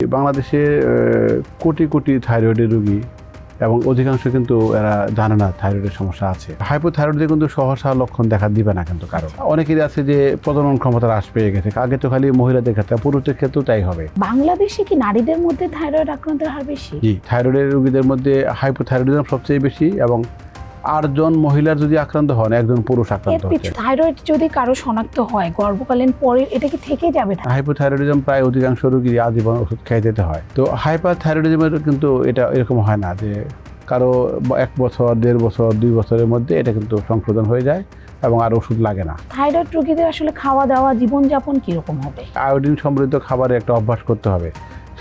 বাংলাদেশে কোটি কোটি থাইরয়েডের রোগী এবং অধিকাংশ কিন্তু এরা জানে না থাইরয়েডের সমস্যা আছে। হাইপোথাইরয়েডে কিন্তু সহসা লক্ষণ দেখা দিবে না কিন্তু কারো। অনেকেরই আছে যে প্রজনন ক্ষমতা হ্রাস পেয়ে গেছে, আগে তো খালি মহিলাদের ক্ষেত্রে, পুরুষদের ক্ষেত্রেও তাই হবে। বাংলাদেশে কি নারীদের মধ্যে থাইরয়েড আক্রান্তের হার বেশি? জি, থাইরয়েডের রোগীদের মধ্যে হাইপোথাইরয়েডিজম সবচেয়ে বেশি এবং 8 জন মহিলার যদি আক্রান্ত হন, 1 জন পুরুষ আক্রান্ত হচ্ছে। থাইরয়েড যদি কারো শনাক্ত হয় গর্ভকালীন পরে, এটা কি থেকে যাবে? হাইপোথাইরয়েডিজম প্রায় অধিকাংশ রোগী আজীবন ওষুধ খেয়ে যেতে হয়। তো হাইপারথাইরয়েডিজমের কিন্তু এটা এরকম হয় না যে কারো 1 বছর, 1.5 বছর, 2 বছরের মধ্যে এটা কিন্তু সংশোধন হয়ে যায় এবং আর ওষুধ লাগে না। থাইরয়েড রোগীদের আসলে খাওয়া দাওয়া, জীবনযাপন কিরকম হবে? আয়োডিন সমৃদ্ধ খাবারে একটা অভ্যাস করতে হবে।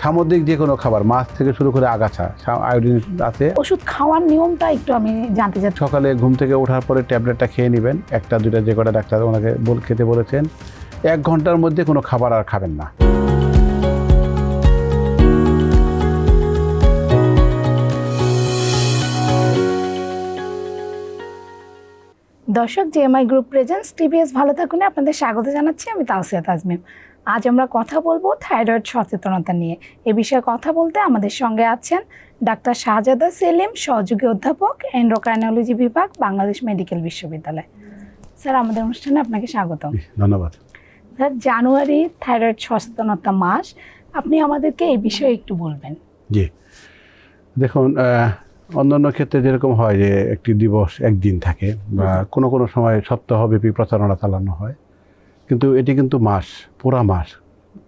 সামুদ্রিক যে কোনো খাবার, মাছ থেকে শুরু করে আগাছা, আয়োডিন আছে। ওষুধ খাওয়ার নিয়মটা একটু আমি জানতে চাচ্ছি। সকালে ঘুম থেকে ওঠার পরে ট্যাবলেটটা খেয়ে নেবেন, 1টা 2টা যে কটা ডাক্তার ওনাকে খেতে বলেছেন। 1 ঘন্টার মধ্যে কোনো খাবার আর খাবেন না। দর্শক, জিএমআই গ্রুপ প্রেজেন্স টিভিএস ভালো থাকুন আপনাদের স্বাগত জানাচ্ছি। আমি তাওসিয়া তাজমিম। আজ আমরা কথা বলবো থাইরয়েড সচেতনতা নিয়ে। এ বিষয়ে কথা বলতে আমাদের সঙ্গে আছেন ডাক্তার শাহজাদা সেলিম, সহযোগী অধ্যাপক, এন্ডোক্রাইনোলজি বিভাগ, বাংলাদেশ মেডিকেল বিশ্ববিদ্যালয়। স্যার, আমাদের অনুষ্ঠানে আপনাকে স্বাগতম। ধন্যবাদ। স্যার, জানুয়ারি থাইরয়েড সচেতনতা মাস, আপনি আমাদেরকে এই বিষয়ে একটু বলবেন। জি, দেখুন, অন্যান্য ক্ষেত্রে যেরকম হয় যে একটি দিবস একদিন থাকে বা কোনো সময় সপ্তাহব্যাপী প্রচারণা চালানো হয়, কিন্তু এটি কিন্তু মাস, পুরা মাস।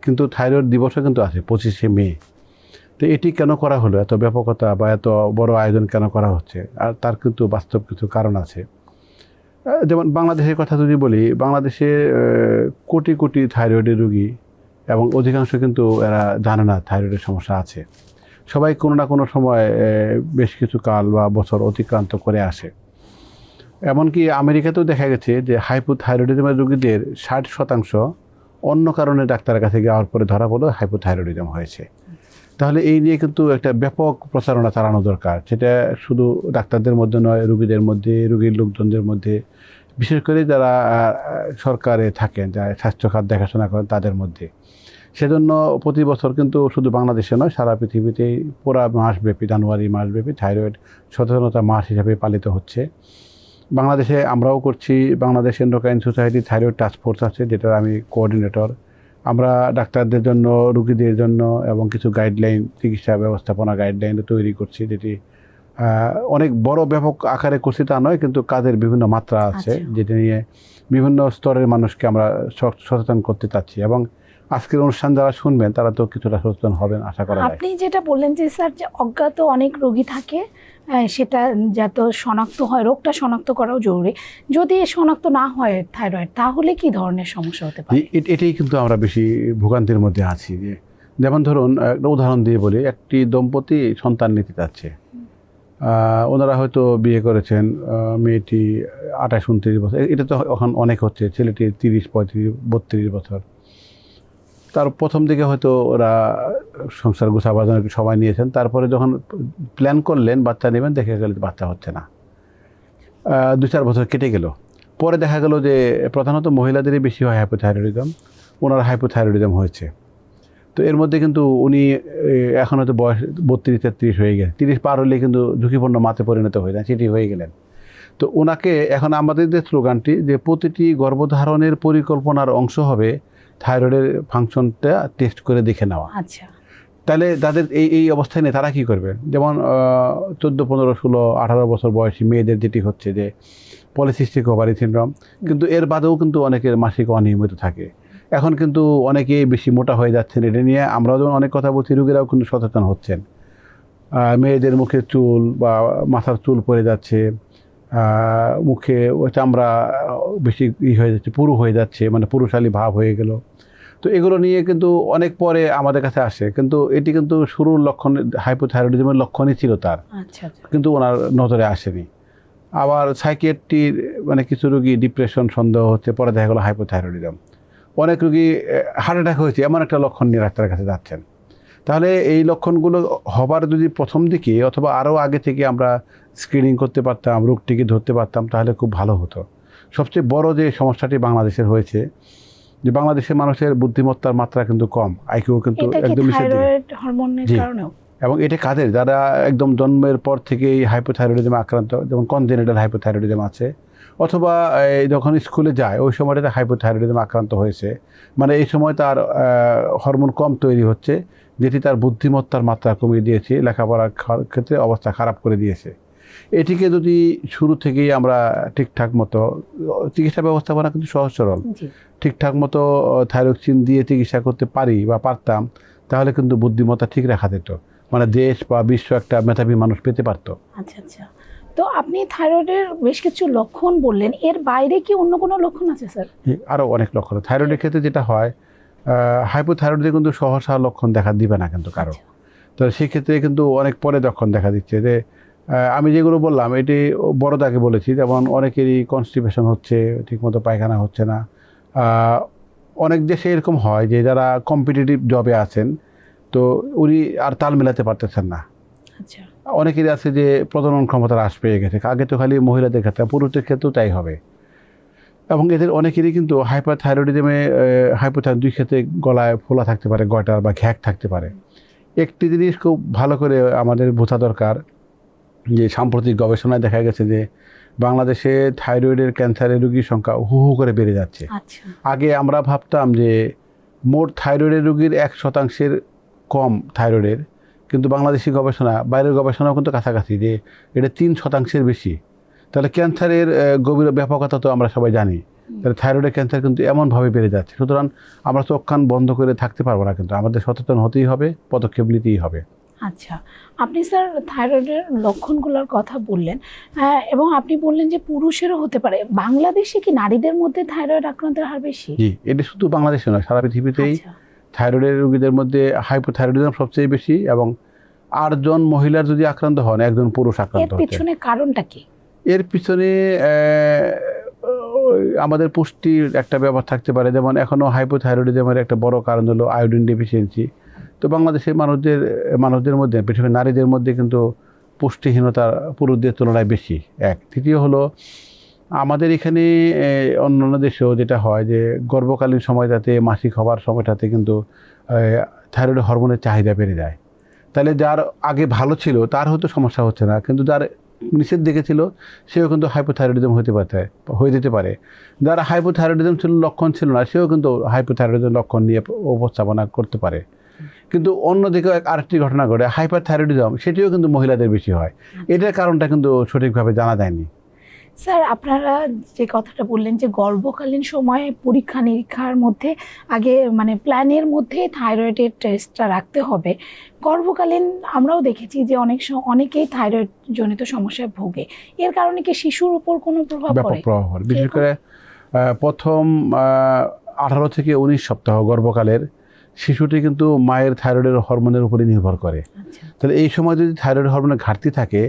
কিন্তু থাইরয়েড দিবসও কিন্তু আছে 25শে মে। তো এটি কেন করা হলো, এত ব্যাপকতা বা এত বড় আয়োজন কেন করা হচ্ছে? আর তার কিন্তু বাস্তব কিছু কারণ আছে। যেমন বাংলাদেশের কথা যদি বলি, বাংলাদেশে কোটি কোটি থাইরয়েডের রোগী এবং অধিকাংশ কিন্তু এরা জানে না থাইরয়েডের সমস্যা আছে। সবাই কোনো না কোনো সময় বেশ কিছু কাল বা বছর অতিক্রান্ত করে আসে। এমনকি আমেরিকাতেও দেখা গেছে যে হাইপোথাইরয়েডিজমের রোগীদের 60% অন্য কারণে ডাক্তারের কাছে যাওয়ার পরে ধরা পড়লো হাইপোথাইরয়েডিজম হয়েছে। তাহলে এই নিয়ে কিন্তু একটা ব্যাপক প্রচারণা চালানো দরকার। সেটা শুধু ডাক্তারদের মধ্যে নয়, রোগীদের মধ্যে, রোগীর লোকজনদের মধ্যে, বিশেষ করে যারা সরকারে থাকেন, যারা স্বাস্থ্য খাত দেখাশোনা করেন তাদের মধ্যে। সেজন্য প্রতি বছর কিন্তু শুধু বাংলাদেশে নয়, সারা পৃথিবীতেই পুরা মাসব্যাপী, জানুয়ারি মাসব্যাপী থাইরয়েড সচেতনতা মাস হিসেবে পালিত হচ্ছে। বাংলাদেশে আমরাও করছি। Bangladesh endocrine society thyroid task force আছে, যেটার আমি কোঅর্ডিনেটর। আমরা ডাক্তারদের জন্য, রোগীদের জন্য এবং কিছু গাইডলাইন, চিকিৎসা ব্যবস্থাপনা গাইডলাইন তৈরি করছি, যেটি অনেক বড় ব্যাপক আকারে করছি তা নয়, কিন্তু কাজের বিভিন্ন মাত্রা আছে, যেটা নিয়ে বিভিন্ন স্তরের মানুষকে আমরা সচেতন করতে চাচ্ছি। এবং আজকের অনুষ্ঠান যারা শুনবেন তারা তো কিছুটা সচেতন হবেন আশা করা যায়। আপনি যেটা বললেন যে স্যার, যে অজ্ঞাত অনেক রোগী থাকে, সেটা যাতে শনাক্ত হয়, রোগটা শনাক্ত করাও জরুরি। যদি শনাক্ত না হয় থাইরয়েড, তাহলে কি ধরনের সমস্যা হতে পারে? এটাই কিন্তু আমরা বেশি ভোগান্তির মধ্যে আছি। যেমন ধরুন, একটা উদাহরণ দিয়ে বলি, একটি দম্পতি সন্তান নিতে চাচ্ছে। ওনারা হয়তো বিয়ে করেছেন, মেয়েটি 28-29 বছর, এটা তো এখন অনেক হচ্ছে, ছেলেটি 30, 35, 32 বছর। তার প্রথম দিকে হয়তো ওরা সংসার গোছাবার জন্য একটু সময় নিয়েছেন। তারপরে যখন প্ল্যান করলেন বাচ্চা নেবেন, দেখা গেল বাচ্চা হচ্ছে না। 2-4 বছর কেটে গেল। পরে দেখা গেল যে প্রধানত মহিলাদেরই বেশি হয় হাইপোথাইরয়েডিজম। ওনার হাইপোথাইরয়েডিজম হয়েছে। তো এর মধ্যে কিন্তু উনি এখন হয়তো বয়স 32-33 হয়ে গেছে। 30 পার হলে কিন্তু ঝুঁকিপূর্ণ মাতে পরিণত হয়ে যায়, সেটি হয়ে গেলেন। তো ওনাকে এখন আমাদের যে স্লোগানটি, যে প্রতিটি গর্ভধারণের পরিকল্পনার অংশ হবে থাইরয়েডের ফাংশনটা টেস্ট করে দেখে নেওয়া। আচ্ছা, তাহলে তাদের এই অবস্থায় নিয়ে তারা কী করবে? যেমন 14, 15, 16, 18 বছর বয়সী মেয়েদের যেটি হচ্ছে যে পলিসিস্টিক ওভারি সিনড্রোম, কিন্তু এর বাদেও কিন্তু অনেকের মাসিক অনিয়মিত থাকে। এখন কিন্তু অনেকেই বেশি মোটা হয়ে যাচ্ছেন। এটা নিয়ে আমরাও যেমন অনেক কথা বলছি, রোগীরাও কিন্তু সচেতন হচ্ছেন। মেয়েদের মুখে চুল বা মাথার চুল পড়ে যাচ্ছে, মুখে ওই চামড়া বেশি হয়ে যাচ্ছে, পুরু হয়ে যাচ্ছে, মানে পুরুষালী ভাব হয়ে গেল। তো এগুলো নিয়ে কিন্তু অনেক পরে আমাদের কাছে আসে, কিন্তু এটি কিন্তু শুরুর লক্ষণ, হাইপোথাইরয়েডিজমের লক্ষণই ছিল তার, কিন্তু ওনার নজরে আসেনি। আবার সাইকিয়াট্রির মানে কিছু রোগী ডিপ্রেশন সন্দেহ হচ্ছে, পরে দেখা গেলো হাইপোথাইরয়েডিজম। অনেক রোগী হার্ট অ্যাটাক হয়েছে, এমন একটা লক্ষণ নিয়ে ডাক্তারের কাছে যাচ্ছেন। তাহলে এই লক্ষণগুলো হবার যদি প্রথম দিকে অথবা আরও আগে থেকে আমরা স্ক্রিনিং করতে পারতাম, রোগটিকে ধরতে পারতাম, তাহলে খুব ভালো হতো। সবচেয়ে বড় যে সমস্যাটি বাংলাদেশের হয়েছে যে বাংলাদেশের মানুষের বুদ্ধিমত্তার মাত্রা কিন্তু কম, আইকিউ কিন্তু এটা কি একদম নিচের দিকে। থাইরয়েড হরমোনের জি। কারণেও? এবং এটা কাদের, যারা একদম জন্মের পর থেকেই হাইপোথাইরয়েডিজমে আক্রান্ত, যেমন কনজেনিটাল হাইপোথাইরয়েডিজম আছে, অথবা যখন স্কুলে যায় ওই সময়টাতে হাইপোথাইরয়েডিজম আক্রান্ত হয়েছে, মানে এই সময় তার হরমোন কম তৈরি হচ্ছে, যেটি তার বুদ্ধিমত্তার মাত্রা কমিয়ে দিয়েছে, লেখাপড়ার ক্ষেত্রে অবস্থা খারাপ করে দিয়েছে। এটিকে যদি শুরু থেকেই আমরা ঠিকঠাক মতো, চিকিৎসা ব্যবস্থাপনা কিন্তু সহজ সরল, জি। ঠিকঠাক মতো থাইরক্সিন দিয়ে চিকিৎসা করতে পারি বা পারতাম, তাহলে কিন্তু বুদ্ধিমত্তা ঠিক রাখা যেত, মানে দেশ বা বিশ্ব একটা মেধাবী মানুষ পেতে পারতো। আচ্ছা আচ্ছা। তো আপনি থাইরয়েডের বেশ কিছু লক্ষণ বললেন, এর বাইরে কি অন্য কোনো লক্ষণ আছে স্যার? আরও অনেক লক্ষণ। থাইরয়েডের ক্ষেত্রে যেটা হয়, হাইপোথাইরয়েডে কিন্তু সহসা লক্ষণ দেখা দিবে না কিন্তু কারো। আচ্ছা। তো সেক্ষেত্রে কিন্তু অনেক পরে লক্ষণ দেখা দিচ্ছে, যে আমি যেগুলো বললাম এটি বড় দাগে বলেছি, যেমন অনেকেরই কনস্টিপেশন হচ্ছে, ঠিকমতো পায়খানা হচ্ছে না। অনেক দেশে এরকম হয় যে যারা কম্পিটিটিভ জবে আছেন, তো উনি আর তাল মেলাতে পারতেছেন না। আচ্ছা। অনেকেরই আছে যে প্রজনন ক্ষমতা হ্রাস পেয়ে গেছে, আগে তো খালি মহিলাদের ক্ষেত্রে, পুরুষদের ক্ষেত্রেও তাই হবে। এবং এদের অনেকেরই কিন্তু হাইপারথাইরয়েডিজমে হাইপোথাইরয়েড দুই ক্ষেত্রে গলায় ফোলা থাকতে পারে, গয়টার বা ঘ্যাক থাকতে পারে। একটি জিনিস খুব ভালো করে আমাদের বোঝা দরকার, যে সাম্প্রতিক গবেষণায় দেখা গেছে যে বাংলাদেশে থাইরয়েডের ক্যান্সারের রোগীর সংখ্যা হু হু করে বেড়ে যাচ্ছে। আচ্ছা। আগে আমরা ভাবতাম যে মোট থাইরয়েডের রোগীর 1% কম থাইরয়েডের, কিন্তু বাংলাদেশি গবেষণা, বাইরের গবেষণাও কিন্তু কাছাকাছি, যে এটা 3% বেশি। তাহলে ক্যান্সারের গভীর ব্যাপকতা তো আমরা সবাই জানি, তাহলে থাইরয়েডের ক্যান্সার কিন্তু এমনভাবে বেড়ে যাচ্ছে। সুতরাং আমরা চোখ কান বন্ধ করে থাকতে পারবো না, কিন্তু আমাদের সচেতন হতেই হবে, পদক্ষেপ নিতেই হবে। আচ্ছা, আপনি স্যার থাইরয়েডের লক্ষণগুলোর কথা বললেন, এবং আপনি বললেন যে পুরুষেরও হতে পারে। বাংলাদেশে কি নারীদের মধ্যে থাইরয়েড আক্রান্তের হার বেশি? জি, এটা শুধু বাংলাদেশে নয়, সারা পৃথিবীতেই আচ্ছা। থাইরয়েডের রোগীদের মধ্যে হাইপোথাইরয়েডিজম সবচেয়ে বেশি, এবং 8 জন মহিলার যদি আক্রান্ত হন, 1 জন পুরুষ এর আক্রান্ত হচ্ছে। পিছনে কারণটা কি? এর পিছনে আমাদের পুষ্টির একটা ব্যাপার থাকতে পারে, যেমন এখনও হাইপোথাইরয়েডিজমের একটা বড় কারণ হলো আয়োডিন ডেফিসিয়েন্সি। তো বাংলাদেশের মানুষদের মধ্যে, বিশেষ করে নারীদের মধ্যে কিন্তু পুষ্টিহীনতা পুরুষদের তুলনায় বেশি, এক। তৃতীয় হলো আমাদের এখানে অন্যান্য দেশেও যেটা হয়, যে গর্ভকালীন সময়টাতে, মাসিক হওয়ার সময়টাতে কিন্তু থাইরয়েড হরমোনের চাহিদা বেড়ে যায়। তাহলে যার আগে ভালো ছিল তার হয়তো সমস্যা হচ্ছে না, কিন্তু যার নিচের দিকে ছিল সেও কিন্তু হাইপোথাইরয়েডিজম হয়ে যেতে পারে। যারা হাইপোথাইরয়েডিজম ছিল, লক্ষণ ছিল না, সেও কিন্তু হাইপোথাইরয়েডিজম লক্ষণ নিয়ে উপস্থাপনা করতে পারে। কিন্তু অন্যদিকে আরেকটি ঘটনা ঘটে, হাইপারথাইরয়েডিজম সেটিও কিন্তু মহিলাদের বেশি হয়। এটার কারণটা কিন্তু সঠিকভাবে জানা যায়নি। স্যার, আপনারা যে কথাটা বললেন যে গর্ভকালীন সময়ে পরীক্ষা নিরীক্ষার মধ্যে আগে, মানে প্ল্যানের মধ্যে থাইরয়েডের টেস্টটা রাখতে হবে। গর্ভকালীন আমরাও দেখেছি যে অনেকেই থাইরয়েড জনিত সমস্যায় ভোগে। এর কারণে কি শিশুর উপর কোনো প্রভাব ব্যাপক পড়ে? প্রভাব পড়ে, বিশেষ করে প্রথম 18 থেকে 19 সপ্তাহ গর্ভকালের শিশুটি কিন্তু মায়ের থাইরয়েডের হরমোনের উপরে নির্ভর করে। আচ্ছা। তাহলে এই সময় যদি থাইরয়েড হরমোনের ঘাটতি থাকে,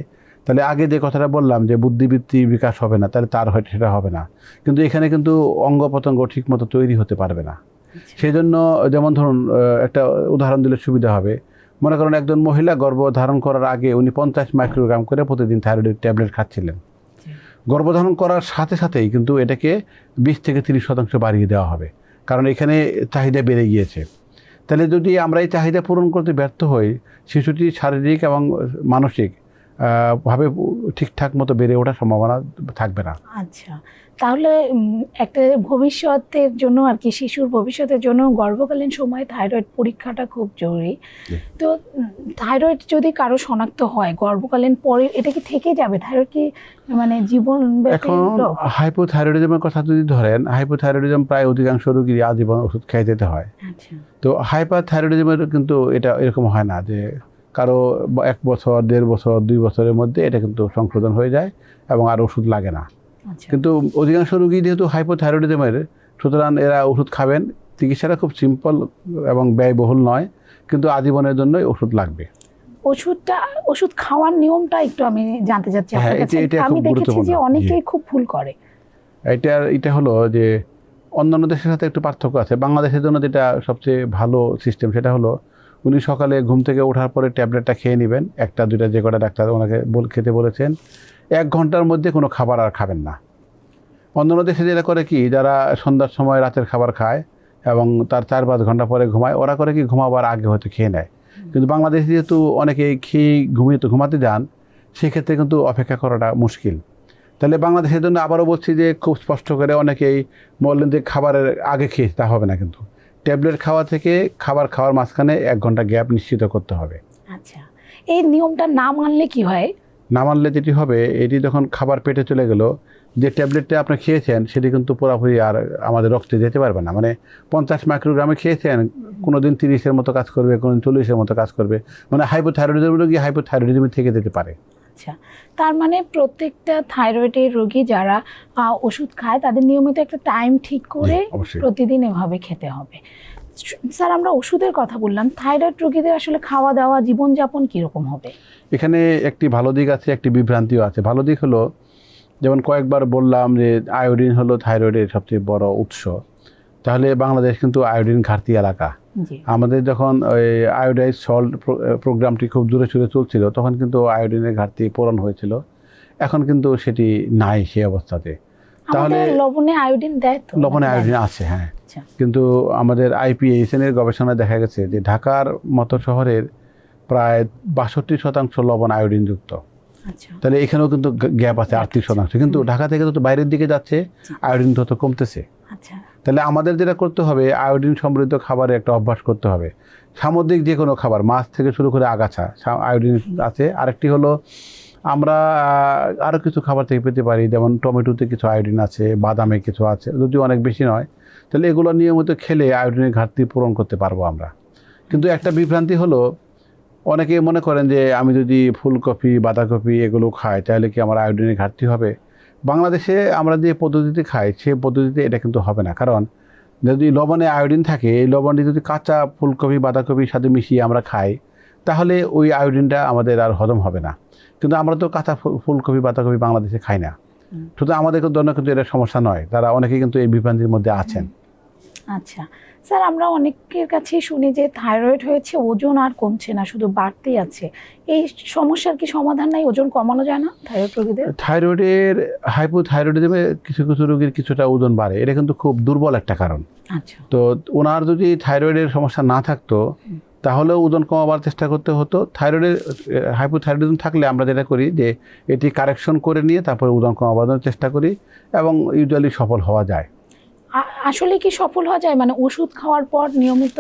তাহলে আগে যে কথাটা বললাম যে বুদ্ধিবৃত্তি বিকাশ হবে না, তাহলে তার হয়তো সেটা হবে না। কিন্তু এখানে কিন্তু অঙ্গ প্রত্যঙ্গ ঠিকমতো তৈরি হতে পারবে না। সেই জন্য, যেমন ধরুন একটা উদাহরণ দিলে সুবিধা হবে, মনে করেন একজন মহিলা গর্ভধারণ করার আগে উনি 50 মাইক্রোগ্রাম করে প্রতিদিন থাইরয়েডের ট্যাবলেট খাচ্ছিলেন। গর্ভধারণ করার সাথে সাথেই কিন্তু এটাকে 20 থেকে 30% বাড়িয়ে দেওয়া হবে, কারণ এখানে চাহিদা বেড়ে গিয়েছে। তাহলে যদি আমরা এই চাহিদা পূরণ করতে ব্যর্থ হই, শিশুটি শারীরিক এবং মানসিক ভাবে ঠিকঠাক মতো বেড়ে ওঠার সম্ভাবনা থাকবে না। আচ্ছা, তাহলে একটা ভবিষ্যতের জন্য আর কি, শিশুর ভবিষ্যতের জন্য গর্ভকালীন সময়ে থাইরয়েড পরীক্ষাটা খুব জরুরি। তো থাইরয়েড যদি কারো শনাক্ত হয় গর্ভকালীন পরে, এটা কি থেকে যাবে? থাইরয়েড কি মানে জীবনব্যাপী এখন রোগ? হাইপোথাইরয়েডিজমের কথা যদি ধরেন, হাইপোথাইরয়েডিজম প্রায় অধিকাংশ রোগীরই আজীবন ওষুধ খেয়ে যেতে হয়। আচ্ছা। তো হাইপারথাইরয়েডিজমের কিন্তু এটা এরকম হয় না যে কারো 1 বছর, 1.5 বছর, 2 বছরের মধ্যে এটা কিন্তু সংশোধন হয়ে যায় এবং আর ওষুধ লাগে না। আচ্ছা। কিন্তু অধিকাংশ রোগী যেহেতু হাইপোথাইরয়েডিজমের, সুতরাং এরা ওষুধ খাবেন। চিকিৎসাটা খুব সিম্পল এবং ব্যয়বহুল নয়, কিন্তু আজীবনের জন্যই ওষুধ লাগবে। ওষুধ খাওয়ার নিয়মটা একটু আমি জানতে চাচ্ছি হ্যাঁ, আপনার কাছে। এটা আমি খুব দেখেছি গুরুত্বপূর্ণ। যে অনেকেই খুব ভুল করে। এটা হলো যে অন্যান্য দেশের সাথে একটু পার্থক্য আছে। বাংলাদেশের জন্য যেটা সবচেয়ে ভালো সিস্টেম, সেটা হলো উনি সকালে ঘুম থেকে ওঠার পরে ট্যাবলেটটা খেয়ে নেবেন, 1টা 2টা যে কটা ডাক্তার ওনাকে খেতে বলেছেন। 1 ঘন্টার মধ্যে কোনো খাবার আর খাবেন না। অন্যান্য দেশে যেটা করে কি, যারা সন্ধ্যার সময় রাতের খাবার খায়, এবং তার 4-5 ঘন্টা পরে ঘুমায়। ওরা করে কি ঘুমাবার আগে হয়তো খেয়ে নেয়। কিন্তু বাংলাদেশে যেহেতু অনেকে খেয়ে ঘুমাতে যান, সেক্ষেত্রে কিন্তু অপেক্ষা করাটা মুশকিল। তাহলে বাংলাদেশের জন্য আবারও বলছি যে খুব স্পষ্ট করে অনেকেই বললেন যে খাবারের আগে খেয়ে তা হবে না, কিন্তু ট্যাবলেট খাওয়া থেকে খাবার খাওয়ার মাঝখানে 1 ঘন্টা গ্যাপ নিশ্চিত করতে হবে। আচ্ছা, এই নিয়মটা না মানলে কি হয়? না মানলে যেটি হবে, এটি যখন খাবার পেটে চলে গেল, যে ট্যাবলেটটা আপনি খেয়েছেন সেটি কিন্তু পুরোপুরি আর আমাদের রক্তে যেতে পারবে না। মানে 50 মাইক্রোগ্রামে খেয়েছেন, কোনো দিন 30-এর মতো কাজ করবে, কোনো দিন 40-এর মতো কাজ করবে। মানে হাইপোথাইরয়েডিজম রোগী হাইপোথাইরয়েডিজমে থেকে যেতে পারে। আচ্ছা, তার মানে প্রত্যেকটা থাইরয়েডের রোগী যারা ওষুধ খায় তাদের নিয়মিত একটা টাইম ঠিক করে অবশ্যই। প্রতিদিন এভাবে খেতে হবে। স্যার, আমরা ওষুধের কথা বললাম, থাইরয়েড রোগীদের আসলে খাওয়া দাওয়া জীবনযাপন কীরকম হবে? এখানে একটি ভালো দিক আছে, একটি বিভ্রান্তিও আছে। ভালো দিক হলো, যেমন কয়েকবার বললাম যে আয়োডিন হলো থাইরয়েডের সবচেয়ে বড় উৎস। তাহলে বাংলাদেশ কিন্তু আয়োডিন ঘাটতি এলাকা। আমাদের যখন ওই আয়োডাইজ সল্ট প্রোগ্রামটি খুব জোরে সোরে চলছিল, তখন কিন্তু আয়োডিনের ঘাটতি পূরণ হয়েছিল। এখন কিন্তু সেটি নাই সেই অবস্থাতে। তাহলে লবণে আয়োডিন দেয় তো? লবণে আয়োডিন আছে, হ্যাঁ। আচ্ছা। কিন্তু আমাদের IPASN এর গবেষণায় দেখা গেছে যে ঢাকার মতো শহরের প্রায় 62% লবণ আয়োডিনযুক্ত। আচ্ছা। তাহলে এখানেও কিন্তু গ্যাপ আছে 38%। কিন্তু ঢাকা থেকে তো বাইরের দিকে যাচ্ছে, আয়োডিন তত কমতেছে। আচ্ছা। তাহলে আমাদের যেটা করতে হবে, আয়োডিন সমৃদ্ধ খাবারের একটা অভ্যাস করতে হবে। সামুদ্রিক যে কোনো খাবার, মাছ থেকে শুরু করে আগাছা, আয়োডিন আছে। আরেকটি হলো, আমরা আরও কিছু খাবার থেকে পেতে পারি, যেমন টমেটোতে কিছু আয়োডিন আছে, বাদামে কিছু আছে, যদিও অনেক বেশি নয়। তাহলে এগুলো নিয়মিত খেলে আয়োডিনের ঘাটতি পূরণ করতে পারবো আমরা। কিন্তু একটা বিভ্রান্তি হলো, অনেকে মনে করেন যে আমি যদি ফুলকপি, বাঁধাকপি এগুলো খাই তাহলে কি আমার আয়োডিনের ঘাটতি হবে। বাংলাদেশে আমরা যে পদ্ধতিতে খাই সেই পদ্ধতিতে এটা কিন্তু হবে না। কারণ যদি লবণে আয়োডিন থাকে, এই লবণটি যদি কাঁচা ফুলকপি, বাঁধাকপির সাথে মিশিয়ে আমরা খাই, তাহলে ওই আয়োডিনটা আমাদের আর হজম হবে না। কিন্তু আমরা তো কাঁচা ফুলকপি, বাঁধাকপি বাংলাদেশে খাই না। শুধু আমাদের জন্য কিন্তু এটা সমস্যা নয়, তারা অনেকেই কিন্তু এই বিভ্রান্তির মধ্যে আছেন। আচ্ছা স্যার, আমরা অনেকের কাছেই শুনি যে থাইরয়েড হয়েছে, ওজন আর কমছে না, শুধু বাড়তেই আছে। এই সমস্যার কি সমাধান নাই? ওজন কমানো যায় না থাইরয়েড রোগীদের? থাইরয়েডের হাইপোথাইরয়েডিজমে কিছু কিছু রোগীর কিছুটা ওজন বাড়ে, এটা কিন্তু খুব দুর্বল একটা কারণ। আচ্ছা। তো ওনার যদি থাইরয়েডের সমস্যা না থাকতো তাহলেও ওজন কমাবার চেষ্টা করতে হতো। থাইরয়েডের হাইপোথাইরয়েডিজম থাকলে আমরা যেটা করি যে এটি কারেকশন করে নিয়ে তারপরে ওজন কমাবার চেষ্টা করি, এবং ইউজুয়ালি সফল হওয়া যায়। আসলে কি সফল হওয়া যায়? মানে ওষুধ খাওয়ার পর নিয়মিত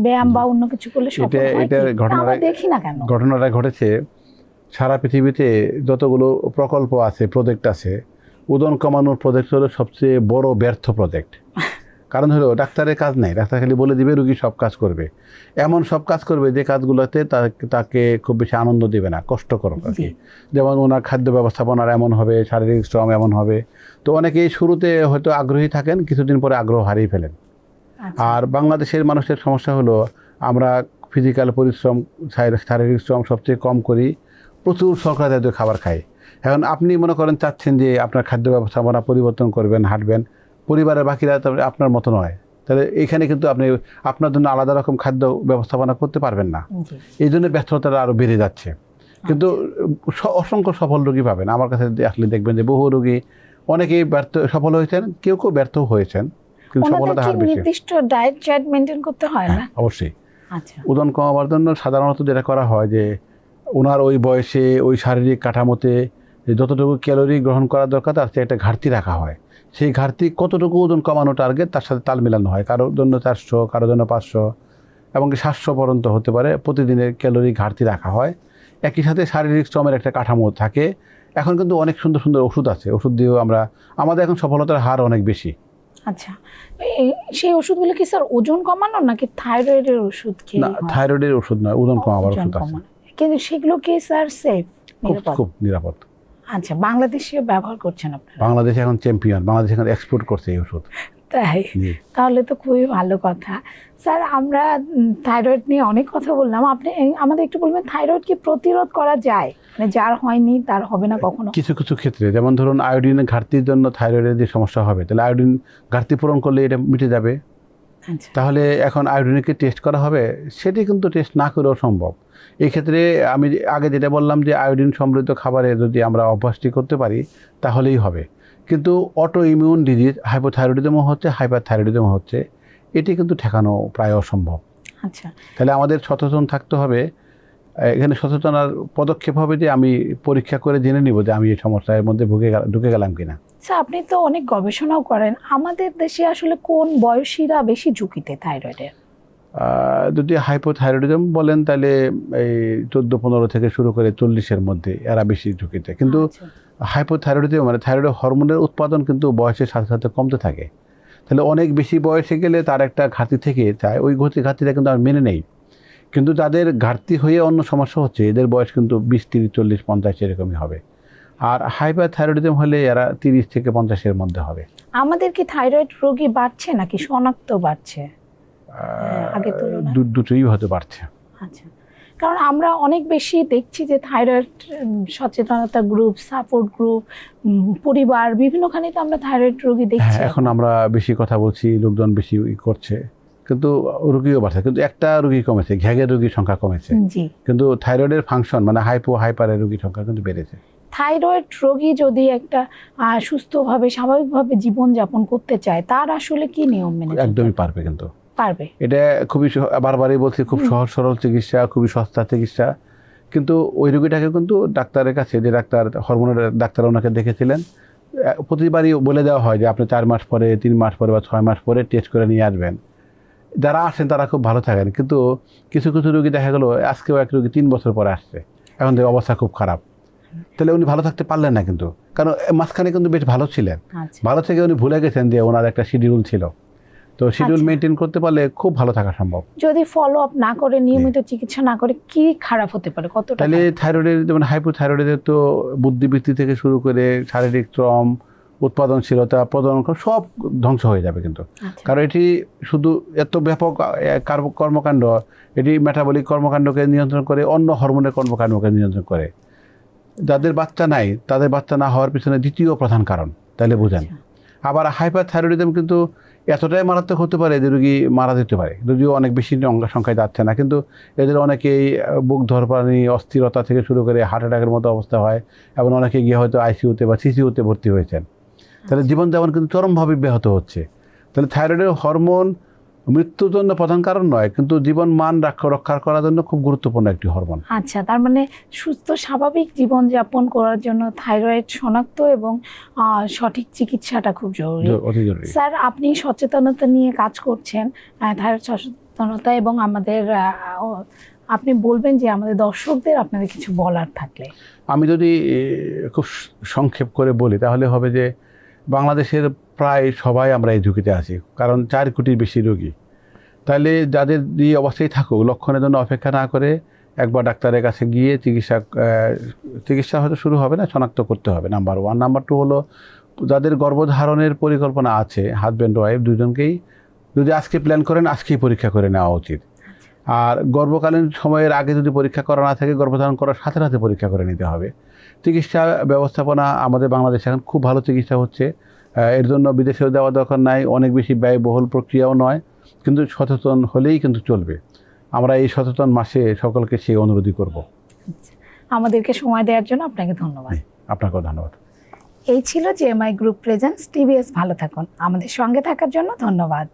ব্যায়াম বা অন্য কিছু করলে সফল হয়? এটা দেখি না কেন ঘটনাটা ঘটেছে সারা পৃথিবীতে। যতগুলো প্রকল্প আছে, প্রজেক্ট আছে, ওজন কমানোর প্রজেক্ট হলো সবচেয়ে বড় ব্যর্থ প্রজেক্ট। কারণ হলো ডাক্তারের কাজ নেই, ডাক্তার খালি বলে দিবে রুগী সব কাজ করবে। এমন সব কাজ করবে যে কাজগুলোতে তাকে খুব বেশি আনন্দ দিবে না, কষ্টকর আর কি। যেমন ওনার খাদ্য ব্যবস্থাপনার এমন হবে, শারীরিক শ্রম এমন হবে। তো অনেকেই শুরুতে হয়তো আগ্রহী থাকেন, কিছুদিন পরে আগ্রহ হারিয়ে ফেলেন। আর বাংলাদেশের মানুষের সমস্যা হলো, আমরা ফিজিক্যাল পরিশ্রম, শারীরিক শ্রম সবচেয়ে কম করি, প্রচুর শর্করা জাতীয় খাবার খাই। এখন আপনি মনে করেন চাচ্ছেন যে আপনার খাদ্য ব্যবস্থাপনা পরিবর্তন করবেন, হাঁটবেন, পরিবারের বাকিরা আপনার মতো নয়, তাহলে এখানে কিন্তু আপনি আপনার জন্য আলাদা রকম খাদ্য ব্যবস্থাপনা করতে পারবেন না। এই জন্য ব্যস্ততাটা আরও বেড়ে যাচ্ছে। কিন্তু অসংখ্য সফল রোগী পাবেন আমার কাছে আসলে, দেখবেন যে বহু রোগী অনেকেই সফল হয়েছেন, কেউ কেউ ব্যর্থ হয়েছেন, কিন্তু সফলতা হার বেশি। নির্দিষ্ট ডায়েট চার্ট মেইনটেইন করতে হয় না? অবশ্যই। আচ্ছা। ওজন কমাবার জন্য সাধারণত যেটা করা হয় যে ওনার ওই বয়সে, ওই শারীরিক কাঠামোতে যতটুকু ক্যালোরি গ্রহণ করা দরকার তার চেয়ে একটা ঘাটতি রাখা হয়। সেই ঘাটতি কতটুকু ওজন কমানো টার্গেট, তার সাথে তাল মেলানো হয়। কারোর জন্য 400, কারোর জন্য 500, এবং 700 পর্যন্ত হতে পারে প্রতিদিনের ক্যালোরি ঘাটতি রাখা হয়। একই সাথে শারীরিক শ্রমের একটা কাঠামো থাকে। এখন কিন্তু অনেক সুন্দর সুন্দর ওষুধ আছে, ওষুধ দিয়েও আমাদের এখন সফলতার হার অনেক বেশি। আচ্ছা, সেই ওষুধগুলো কি স্যার ওজন কমানো নাকি থাইরয়েডের ওষুধ? না, থাইরয়েডের ওষুধ নয়, ওজন কমাবার ওষুধ আছে। কিন্তু সেগুলো কি স্যার সেফ? খুব নিরাপদ। আচ্ছা, বাংলাদেশে ব্যবহার করছেন আপনারা? বাংলাদেশ এখন চ্যাম্পিয়ন, বাংলাদেশ এখন এক্সপোর্ট করছে এই ওষুধ। তাই? তাহলে তো খুবই ভালো কথা। স্যার, আমরা থাইরয়েড নিয়ে অনেক কথা বললাম, আপনি আমাদের একটু বলবেন থাইরয়েড কি প্রতিরোধ করা যায়? মানে যার হয়নি তার হবে না কখনো? কিছু কিছু ক্ষেত্রে, যেমন ধরুন আয়োডিনের ঘাটতির জন্য থাইরয়েডের যে সমস্যা হবে, তাহলে আয়োডিন ঘাটতি পূরণ করলে এটা মিটে যাবে। তাহলে এখন আয়োডিনকে টেস্ট করা হবে, সেটি কিন্তু টেস্ট না করেও সম্ভব। এই ক্ষেত্রে আমি আগে যেটা বললাম যে আয়োডিন সমৃদ্ধ খাবারে যদি আমরা অভ্যাসটি করতে পারি তাহলেই হবে। কিন্তু অটো ইমিউন ডিজিজ, হাইপোথাইরয়েডিজমও হচ্ছে, হাইপারথাইরয়েডিজমও হচ্ছে। এটি কিন্তু ঠেকানো প্রায় অসম্ভব। আচ্ছা, তাহলে আমাদের সচেতন থাকতে হবে। এখানে সচেতনার পদক্ষেপ হবে যে আমি পরীক্ষা করে জেনে নিব যে আমি এই সমস্যার মধ্যে ঢুকে গেলাম কিনা। স্যার আপনি তো অনেক গবেষণাও করেন, আমাদের দেশে আসলে কোন বয়সীরা বেশি ঝুঁকিতে থাইরয়েডের? যদি হাইপোথাইরয়েডিজম বলেন তাহলে এই 14-15 থেকে শুরু করে 40-এর মধ্যে এরা বেশি ঝুঁকিতে। কিন্তু আচ্ছা, হাইপোথাইরয়েডিজম মানে থাইরয়েড হরমোনের উৎপাদন কিন্তু বয়সের সাথে সাথে কমতে থাকে। তাহলে অনেক বেশি বয়সে গেলে তার একটা ঘাটতি থেকে যায়, ওই ঘাটতিটা কিন্তু আর মেনে নেই। কিন্তু যাদের ঘাটতি হয়ে অন্য সমস্যা হচ্ছে এদের বয়স কিন্তু 20, 30, 40, 50 এরকমই হবে। আর হাইপারথাইরয়েডিজম হলে এরা 30 থেকে 50-এর মধ্যে হবে। আমাদের কি থাইরয়েড রোগী বাড়ছে নাকি শনাক্ত বাড়ছে আগের তুলনায়? দুটোই হতে পারছে। আচ্ছা, কারণ আমরা অনেক বেশি দেখছি যে থাইরয়েড সচেতনতা গ্রুপ, সাপোর্ট গ্রুপ, পরিবার বিভিন্নখানে তো আমরা থাইরয়েড রোগী দেখছি। এখন আমরা বেশি কথা বলছি, লোকজন বেশি করছে, কিন্তু রোগীও বাড়ছে। কিন্তু একটা রোগী কমেছে, ঘ্যাগের রোগীর সংখ্যা কমেছে। জি, কিন্তু থাইরয়েডের ফাংশন মানে হাইপারের রোগীর সংখ্যা কিন্তু বেড়েছে। থাইরয়েড রোগী যদি একটা সুস্থভাবে স্বাভাবিকভাবে জীবনযাপন করতে চায় তার আসলে কি নিয়ম মেনে চলতে একদমই পারবে, কিন্তু পারবে? এটা খুবই বারবারই বলছি, খুব সহজ সরল চিকিৎসা, খুবই সস্তা চিকিৎসা। কিন্তু ওই রোগীটাকে কিন্তু ডাক্তারের কাছে, যে ডাক্তার হরমোনের ডাক্তার ওনাকে দেখেছিলেন, প্রতিবারই বলে দেওয়া হয় যে আপনি 4 মাস পরে, 3 মাস পরে বা 6 মাস পরে টেস্ট করে নিয়ে আসবেন। যারা আসেন তারা খুব ভালো থাকেন, কিন্তু কিছু কিছু রোগী দেখা গেলো আজকেও এক রোগী 3 বছর পরে আসছে, এখন দেখে অবস্থা খুব খারাপ। তাহলে উনি ভালো থাকতে পারলেন না, কিন্তু কারণ মাঝখানে কিন্তু বেশ ভালো ছিলেন। আচ্ছা, ভালো থেকে উনি ভুলে গেছেন যে ওনার একটা শিডিউল ছিল। তো শিডিউল আচ্ছা। মেনটেন করতে পারলে খুব ভালো থাকা সম্ভব। যদি ফলো আপ না করে, নিয়মিত চিকিৎসা না করে কি খারাপ হতে পারে, কতটা তাহলে খারাপ? থাইরয়েডের, যেমন হাইপোথাইরয়েডের তো বুদ্ধিবৃত্তি থেকে শুরু করে শারীরিক শ্রম, উৎপাদনশীলতা, প্রজনন সব ধ্বংস হয়ে যাবে কিন্তু। আচ্ছা, কারণ এটি শুধু এত ব্যাপক কর্মকাণ্ড, এটি মেটাবলিক কর্মকাণ্ডকে নিয়ন্ত্রণ করে, অন্য হরমোনের কর্মকাণ্ডকে নিয়ন্ত্রণ করে। যাদের বাচ্চা নাই তাদের বাচ্চা না হওয়ার পিছনে দ্বিতীয় প্রধান কারণ, তাহলে বুঝেন। আচ্ছা। আবার হাইপারথাইরয়েডিজম কিন্তু এতটাই মারাত্মক হতে পারে যে রোগী মারা যেতে পারে, যদিও অনেক বেশি সংখ্যায় যাচ্ছে না। কিন্তু এদের অনেকেই বুক ধরপানি, অস্থিরতা থেকে শুরু করে হার্ট অ্যাটাকের মতো অবস্থা হয়, এবং অনেকে গিয়ে হয়তো আইসিইউতে বা সিসিইউতে ভর্তি হয়েছেন। তাহলে জীবনযাপন কিন্তু চরমভাবে ব্যাহত হচ্ছে। তাহলে থাইরয়েডের হরমোন মৃত্যুর জন্য প্রধান কারণ নয়, কিন্তু জীবন মান রক্ষা করার জন্য খুব গুরুত্বপূর্ণ একটি হরমোন। আচ্ছা, তার মানে সুস্থ স্বাভাবিক জীবনযাপন করার জন্য থাইরয়েড শনাক্ত এবং সঠিক চিকিৎসাটা খুব জরুরি। অতি জরুরি। স্যার আপনি সচেতনতা নিয়ে কাজ করছেন, থাইরয়েড সচেতনতা, এবং আমাদের আপনি বলবেন যে আমাদের দর্শকদের আপনাদের কিছু বলার থাকলে। আমি যদি খুব সংক্ষেপ করে বলি তাহলে হবে যে বাংলাদেশের প্রায় সবাই আমরা এই ঝুঁকিতে আছি, কারণ 4 কোটির বেশি রোগী। তাহলে যাদের এই অবস্থায় থাকুক, লক্ষণের জন্য অপেক্ষা না করে একবার ডাক্তারের কাছে গিয়ে চিকিৎসা হয়তো শুরু হবে না, শনাক্ত করতে হবে, নাম্বার 1। নাম্বার 2 হলো যাদের গর্ভধারণের পরিকল্পনা আছে, হাজব্যান্ড ওয়াইফ দুজনকেই যদি আজকে প্ল্যান করেন, আজকেই পরীক্ষা করে নেওয়া উচিত। আর গর্ভকালীন সময়ের আগে যদি পরীক্ষা করা না থাকে, গর্ভধারণ করার সাথে সাথে পরীক্ষা করে নিতে হবে। চিকিৎসা ব্যবস্থাপনা আমাদের বাংলাদেশে এখন খুব ভালো চিকিৎসা হচ্ছে, এর জন্য বিদেশেও যাওয়া দরকার নাই, অনেক বেশি ব্যয়বহুল প্রক্রিয়াও নয়, কিন্তু সচেতন হলেই কিন্তু চলবে। আমরা এই সচেতন মাসে সকলকে সেই অনুরোধই করব। আমাদেরকে সময় দেওয়ার জন্য আপনাকে ধন্যবাদ। আপনাকেও ধন্যবাদ। এই ছিল জেএমআই গ্রুপ প্রেজেন্টস টিবিএস ভালো থাকুন। আমাদের সঙ্গে থাকার জন্য ধন্যবাদ।